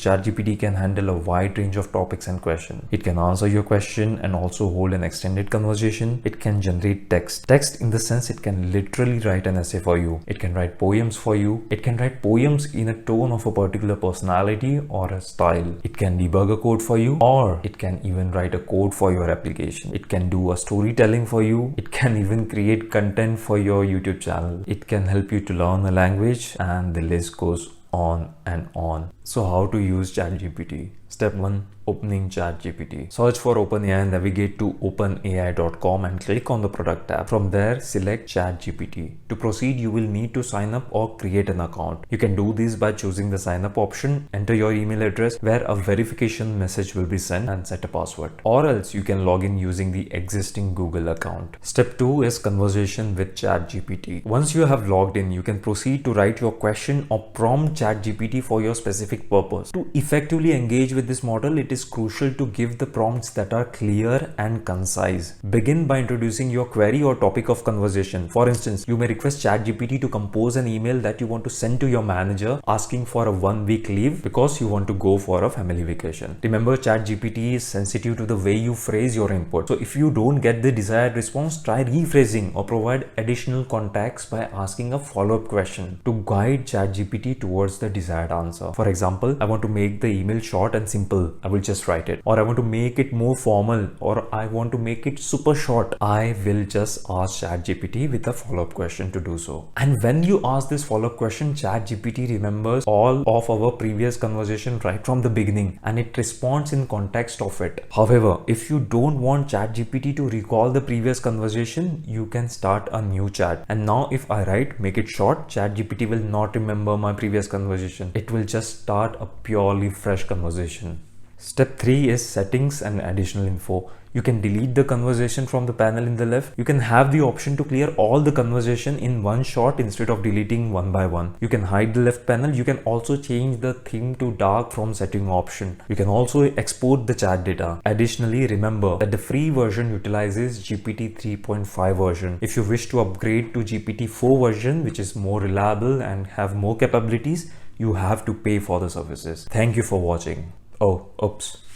ChatGPT can handle a wide range of topics and questions. It can answer your question and also hold an extended conversation. It can generate text. Text in the sense it can literally write an essay for you. It can write poems for you. It can write poems in a tone of a particular personality or a style. It can debug a code for you, or it can even write a code for your application. It can do a storytelling for you. It can even create content for your YouTube channel. It can help you to learn a language, and the list goes on and on. So how to use ChatGPT? Step 1. Opening ChatGPT. Search for OpenAI and navigate to openai.com and click on the product tab. From there, select ChatGPT. To proceed, you will need to sign up or create an account. You can do this by choosing the sign up option, enter your email address where a verification message will be sent, and set a password. Or else you can log in using the existing Google account. Step 2 is conversation with ChatGPT. Once you have logged in, you can proceed to write your question or prompt ChatGPT for your specific purpose. To effectively engage with this model, it is crucial to give the prompts that are clear and concise. Begin by introducing your query or topic of conversation. For instance, you may request ChatGPT to compose an email that you want to send to your manager asking for a 1-week leave because you want to go for a family vacation. Remember, ChatGPT is sensitive to the way you phrase your input. So if you don't get the desired response, try rephrasing or provide additional context by asking a follow-up question to guide ChatGPT towards the desired answer. For example, I want to make the email short and simple. I will just write it. Or I want to make it more formal, or I want to make it super short. I will just ask ChatGPT with a follow-up question to do so. And when you ask this follow-up question, ChatGPT remembers all of our previous conversation right from the beginning, and it responds in context of it. However, if you don't want ChatGPT to recall the previous conversation, you can start a new chat. And now if I write, make it short, ChatGPT will not remember my previous conversation. It will just start a purely fresh conversation. Step 3 is settings and additional info. You can delete the conversation from the panel in the left. You can have the option to clear all the conversation in one shot instead of deleting one by one. You can hide the left panel. You can also change the theme to dark from setting option. You can also export the chat data. Additionally, remember that the free version utilizes GPT 3.5 version. If you wish to upgrade to GPT 4 version, which is more reliable and have more capabilities, you have to pay for the services. Thank you for watching. Oh, oops.